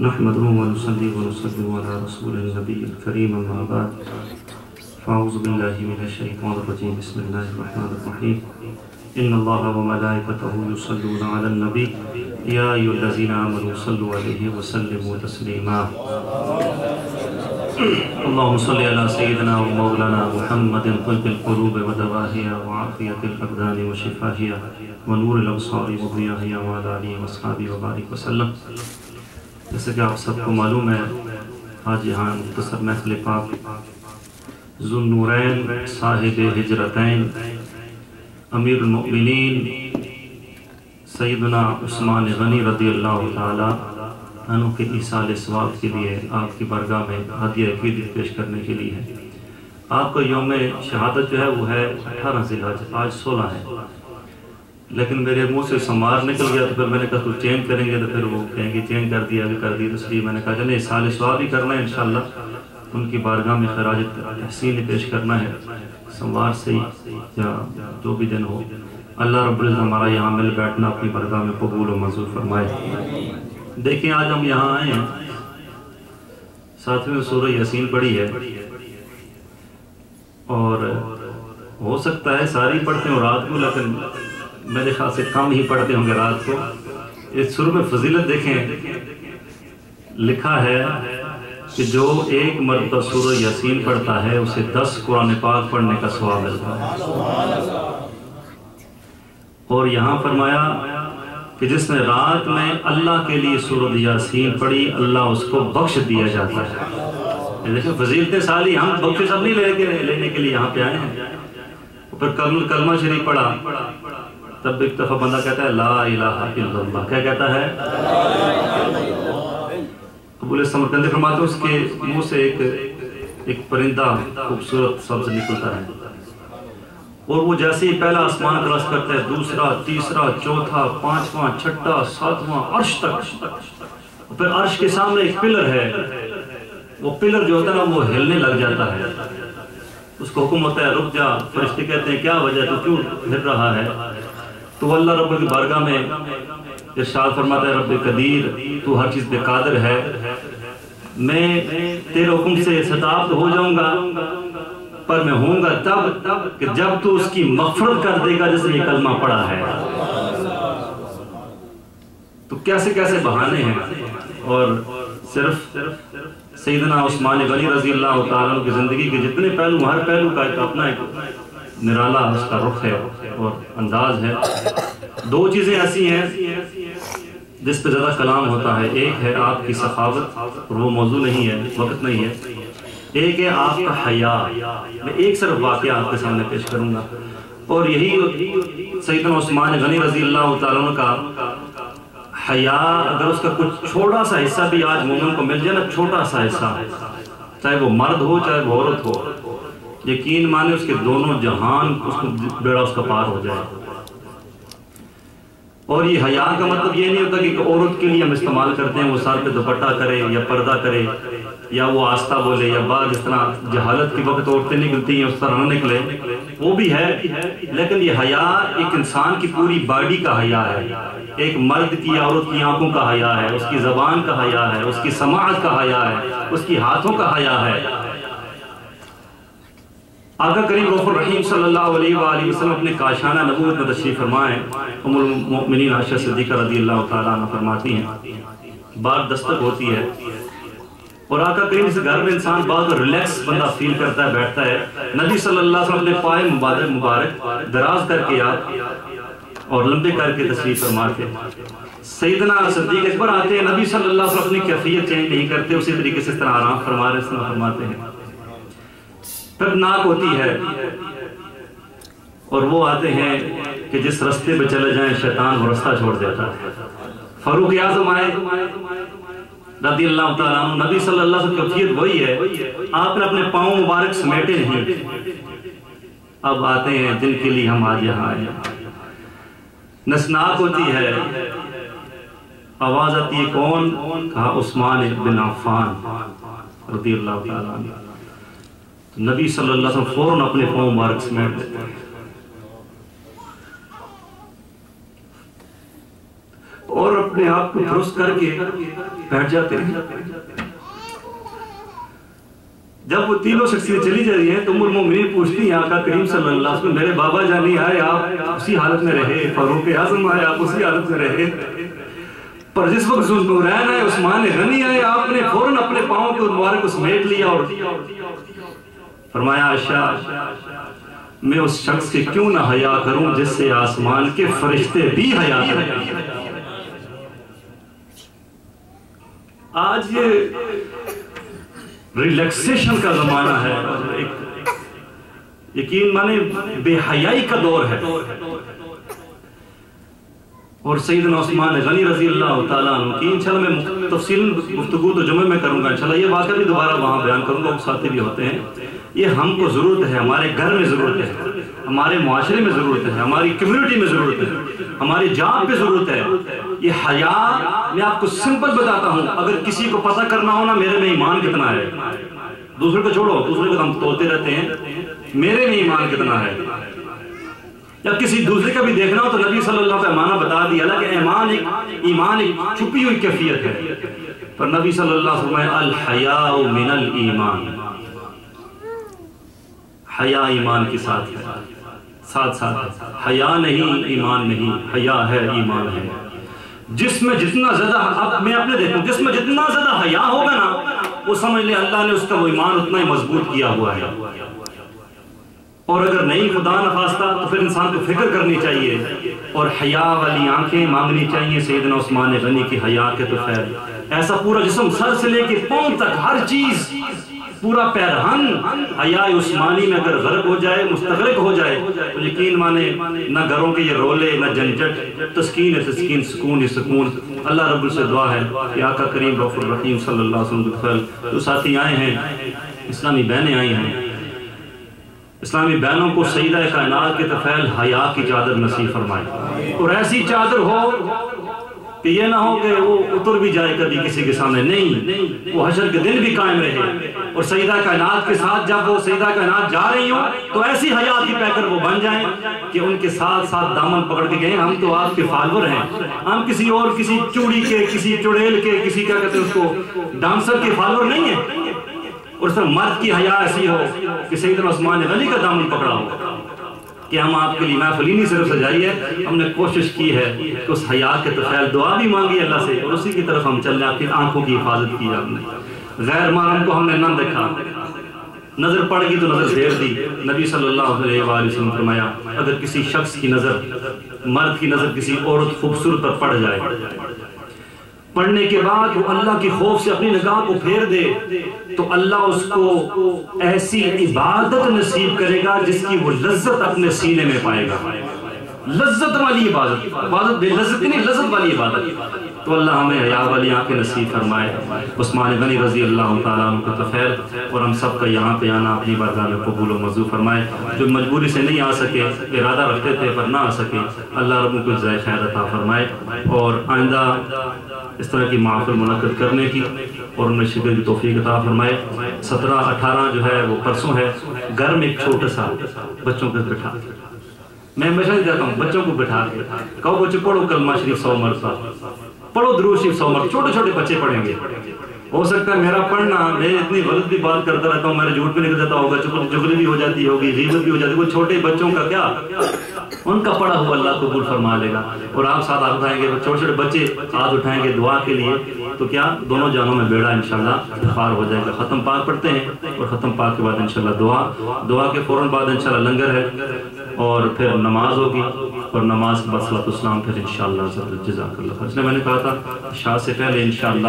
نحمده ونصلي ونسلم على رسول النبي الكريم أما بعد فأعوذ بالله من الشيطان الرجيم بسم الله الرحمن الرحيم إن الله وملائكته يصلون على النبي يا أيها الذين آمنوا صلوا عليه وسلموا تسليما اللهم صل على سيدنا ومولانا محمد طب القلوب ودواهيها وعافية الأبدان وشفاهها ونور الأبصار وضياهها وعلى آله وأصحابه وبارك وسلم. جیسے کہ آپ سب کو معلوم ہے آج یہاں مختصر محفل پاک ذو النورین صاحب ہجرتین امیر المؤمنین سیدنا عثمان غنی رضی اللہ تعالی عنہ کے ایصال ثواب کے لیے آپ کی بارگاہ میں ہدیہ عقیدت پیش کرنے کے لیے ہے. آپ کا یوم شہادت جو ہے وہ ہے 18 ذی الحجہ، آج 16 ہے، لیکن میرے منہ سے سمار نکل گیا تو پھر میں نے کہا تو چینج کریں گے تو پھر وہ کہیں گے چینج کر دیا بھی کر دی، تو اس لیے میں نے کہا چلیں ایصال ثواب ہی کرنا ہے انشاءاللہ، ان کی بارگاہ میں خراج تحسین پیش کرنا ہے سموار سے یا جو بھی دن ہو. اللہ رب العزت ہمارا یہاں مل بیٹھنا اپنی بارگاہ میں قبول و منظور فرمائے. دیکھیں آج ہم یہاں آئے ہیں، ساتھ میں سورہ یاسین پڑھی ہے اور ہو سکتا ہے ساری پڑھتے ہیں رات کو، لیکن میرے خیال سے کم ہی پڑھتے ہوں گے رات کو. اس سورہ میں فضیلت دیکھیں، لکھا ہے کہ جو ایک مرتبہ سورہ یاسین پڑھتا ہے اسے 10 قرآن پاک پڑھنے کا ثواب ملتا ہے. اور یہاں فرمایا کہ جس نے رات میں اللہ کے لیے سورہ یاسین پڑھی اللہ اس کو بخش دیا جاتا ہے. دیکھیں فضیلتیں ساری ہم بخش سب نہیں لینے کے لیے یہاں پہ آئے ہیں. پھر کلمہ شریف پڑھا تب ایک دفعہ بندہ کہتا ہے لا الہ الا اللہ. کیا کہتا ہے؟ ابو سمرقندی فرماتے ہیں اس کے منہ سے ایک پرندہ خوبصورت سبز نکلتا ہے اور وہ جیسے ہی پہلا آسمان کراس کرتا ہے دوسرا، تیسرا، چوتھا، پانچواں، چھٹا، ساتواں، عرش تک. پھر عرش کے سامنے ایک پلر ہے، وہ پلر جو ہوتا ہے نا وہ ہلنے لگ جاتا ہے. اس کو حکم ہوتا ہے رک جا. فرشتے کہتے ہیں کیا وجہ تو کیوں ہل رہا ہے؟ تو اللہ رب کی بارگاہ میں ارشاد فرماتا ہے رب قدیر تو ہر چیز پہ قادر ہے، میں تیرے حکم سے ستاب ہو جاؤں گا پر میں ہوں گا تب کہ جب تو اس کی مغفرت کر دے گا جس نے یہ کلمہ پڑھا ہے. تو کیسے کیسے بہانے ہیں. اور صرف سیدنا عثمان غنی رضی اللہ تعالیٰ عنہ کی زندگی کے جتنے پہلو ہر پہلو کا ایک اپنا ایک نرالا اس کا رخ ہے اور انداز ہے. 2 چیزیں ایسی ہیں جس پہ زیادہ کلام ہوتا ہے. ایک ہے آپ کی سخاوت اور وہ موضوع نہیں ہے، وقت نہیں ہے. ایک ہے آپ کا حیا. میں ایک صرف واقعہ آپ کے سامنے پیش کروں گا اور یہی سیدنا عثمان غنی رضی اللہ تعالیٰ عنہ کا حیا. اگر اس کا کچھ چھوٹا سا حصہ بھی آج مومن کو مل جائے نا، چھوٹا سا حصہ، چاہے وہ مرد ہو چاہے وہ عورت ہو، یقین مانے اس کے دونوں جہان اس کو بیڑا اس کا پار ہو جائے. اور یہ حیا کا مطلب یہ نہیں ہوتا کہ عورت کے لیے ہم استعمال کرتے ہیں وہ سر پہ دوپٹہ کرے یا پردہ کرے یا وہ آستہ بولے یا بعد اس طرح جہالت کے وقت عورتیں نکلتی ہیں اس طرح نہ نکلے، وہ بھی ہے. لیکن یہ حیا ایک انسان کی پوری باڈی کا حیا ہے. ایک مرد کی عورت کی آنکھوں کا حیا ہے، اس کی زبان کا حیا ہے، اس کی سماعت کا حیا ہے، اس کی ہاتھوں کا حیا ہے. آقا کریم رؤوف الرحیم صلی اللہ علیہ وآلہ وسلم اپنے کاشانہ نبوت میں تشریف فرمائے. ام المؤمنین عائشہ صدیقہ رضی اللہ تعالیٰ عنہ فرماتی ہیں بات دستک ہوتی ہے اور آقا کریم سے گھر میں انسان بہت ریلیکس بندہ فیل کرتا ہے، بیٹھتا ہے. نبی صلی اللہ علیہ وسلم نے پائے مبارک دراز کر کے اور لمبے کر کے تشریف فرماتے. سیدنا صدیق اکبر آتے ہیں، نبی صلی اللہ علیہ وسلم اپنی کیفیت چینج نہیں کرتے، اسی طریقے سے اس طرح آرام فرماتے ہیں. پھر ناک ہوتی ہے اور وہ آتے ہیں کہ جس رستے پہ چلے جائیں شیطان وہ رستہ چھوڑ دیتا ہے. فاروق اعظم آئے رضی اللہ تعالیٰ عنہ، نبی صلی اللہ علیہ وسلم کی کیفیت وہی ہے، آپ نے اپنے پاؤں مبارک سمیٹے نہیں. اب آتے ہیں جن کے لیے ہم آج یہاں آئے. نسناک ہوتی ہے، آواز آتی ہے کون؟ کہا عثمان بن عفان رضی اللہ تعالیٰ عنہ. نبی صلی اللہ علیہ وسلم فوراً اپنے پاؤں مبارک سمیٹ دیتے ہیں اور اپنے آپ کو درست کر کے بیٹھ جاتے ہیں. جب وہ تینوں شخصیت چلی جا رہی ہیں تو ام المومنین پوچھتی ہیں آقا کریم صلی اللہ علیہ وسلم میرے بابا جانی آئے آپ اسی حالت میں رہے, فاروق اعظم آئے آپ اسی حالت میں رہے, پر جس وقت ذوالنورین آئے عثمان غنی آئے آپ نے فوراً اپنے پاؤں کے مبارک کو سمیٹ لیا اور فرمایا عائشہ میں اس شخص سے کیوں نہ حیا کروں جس سے آسمان کے فرشتے بھی حیا کریں. آج یہ ریلیکسیشن کا زمانہ ہے, یقین مانے بے حیائی کا دور ہے. اور سیدنا عثمان غنی رضی اللہ تعالیٰ عنہ کی انشاءاللہ میں تفصیل گفتگو تو جمعہ میں کروں گا انشاءاللہ, یہ واقعہ بھی دوبارہ وہاں بیان کروں گا, وہ ساتھی بھی ہوتے ہیں. یہ ہم کو ضرورت ہے, ہمارے گھر میں ضرورت ہے, ہمارے معاشرے میں ضرورت ہے, ہماری کمیونٹی میں ضرورت ہے, ہماری جاب پہ ضرورت ہے. یہ حیا میں آپ کو سمپل بتاتا ہوں, اگر کسی کو پتہ کرنا ہو نا میرے میں ایمان کتنا ہے, دوسرے کو چھوڑو, دوسرے کو ہم تولتے رہتے ہیں, میرے میں ایمان کتنا ہے. جب کسی دوسرے کا بھی دیکھنا ہو تو نبی صلی اللہ علیہ وسلم بتا دیا کہ ایمان ایک چھپی ہوئی کیفیت ہے. پر نبی صلی اللہ علیہ وسلم الحیاء من الایمان, حیا ایمان کے ساتھ ہے, ساتھ ساتھ حیا نہیں ایمان نہیں, حیا ہے ایمان ہے. جس میں جتنا زیادہ, اب میں اپنے دیکھوں, جس میں جتنا زیادہ حیا ہوگا نا وہ سمجھ لے اللہ نے اس کا وہ ایمان اتنا ہی مضبوط کیا ہوا ہے. اور اگر نہیں خدا نخواستہ تو پھر انسان کو فکر کرنی چاہیے اور حیا والی آنکھیں مانگنی چاہیے. سیدنا عثمان غنی کی حیا کے تو خیر ایسا پورا جسم سر سے لے کے پاؤں تک ہر چیز پورا پیرہن حیا عثمانی میں اگر غرق ہو جائے, مستغرق ہو جائے تو یقین مانے نہ گھروں کے یہ رولے نہ جھنجھٹ, تسکین ہے تسکین, سکون ہے سکون. اللہ رب سے دعا ہے کہ آقا کریم رؤوف الرحیم صلی اللہ علیہ وسلم کے خیر جو ساتھی آئے ہیں, اسلامی بہنیں آئی ہیں, اسلامی بہنوں کو سیدہ کائنات کے طفیل حیا کی چادر نصیب فرمائے. اور ایسی چادر ہو کہ یہ نہ ہو کہ وہ اتر بھی جائے کبھی کسی کے سامنے, نہیں, وہ حشر کے دن بھی قائم رہے. اور سیدہ کائنات کے ساتھ جب وہ سیدہ کائنات جا رہی ہوں تو ایسی حیا کی پیکر وہ بن جائیں کہ ان کے ساتھ ساتھ دامن پکڑ کے کہیں ہم تو آپ کے فالور ہیں, ہم کسی اور کسی چوڑی کے, کسی چڑیل کے, کسی کیا کہتے ہیں اس کو ڈانسر کے فالور نہیں ہیں. اور سر مرد کی حیا ایسی ہو کہ سیدنا عثمان غنی کا دامن پکڑا ہو کہ ہم آپ کے لیے محفل ہی نہیں صرف سجائی ہے, ہم نے کوشش کی ہے کہ اس حیا کے طفیل دعا بھی مانگی اللہ سے اور اسی کی طرف ہم چل جائیں. آپ کی آنکھوں کی حفاظت کی آپ نے, غیر محرم کو ہم نے نہ دیکھا, نظر پڑ گئی تو نظر پھیر دی. نبی صلی اللہ علیہ وآلہ وسلم فرمایا اگر کسی شخص کی نظر, مرد کی نظر کسی عورت خوبصورت پر پڑ جائے, پڑھنے کے بعد وہ اللہ کی خوف سے اپنی نگاہ کو پھیر دے تو اللہ اس کو ایسی عبادت نصیب کرے گا جس کی وہ لذت اپنے سینے میں پائے گا. لذت والی عبادت, عبادت بے لذت نہیں, لذت والی عبادت. تو اللہ ہمیں حیا والی آنکھیں نصیب فرمائے. عثمان غنی رضی اللہ تعالیٰ عنہ کا خیر اور ہم سب کا یہاں پہ آنا اپنی بارگاہ میں قبول و منظور فرمائے. جو مجبوری سے نہیں آ سکے, ارادہ رکھتے تھے پر نہ آ سکے, اللہ رب کو جزائے خیر عطا فرمائے. اور آئندہ اس طرح کی محفل منعقد کرنے کی اور انہیں شکر کی توفیق عطا فرمائے. 17-18 جو ہے وہ پرسوں ہے, گھر میں ایک چھوٹا سا بچوں کو بٹھا, میں ہمیشہ کہتا ہوں بچوں کو بٹھا کے کہو بچے پڑھو کلمہ شریف 100 مرتبہ, پڑھو درود شریف 100 مرتبہ. چھوٹے چھوٹے بچے پڑھیں گے. ہو سکتا ہے میرا پڑھنا, میں اتنی غلط بھی بات کرتا رہتا ہوں, میرا جھوٹ بھی نکل جاتا ہوگا, چغلی بھی ہو جاتی ہوگی, غیبت بھی ہو جاتی ہوگی. چھوٹے بچوں کا کیا, ان کا پڑھا ہوا اللہ قبول فرما لے گا. اور آپ ساتھ ہاتھ اٹھائیں گے, چھوٹے چھوٹے بچے ہاتھ اٹھائیں گے دعا کے لیے, تو کیا دونوں جانوں میں بیڑا انشاءاللہ پار ہو جائے گا. ختم پاک پڑھتے ہیں اور ختم پاک کے بعد انشاءاللہ دعا کے فوراً بعد انشاءاللہ لنگر ہے اور پھر نماز ہوگی اور نماز کے بعد صلاۃ السلام پھر انشاءاللہ. جزاک اللہ. میں نے کہا تھا شاہ سے پہلے انشاءاللہ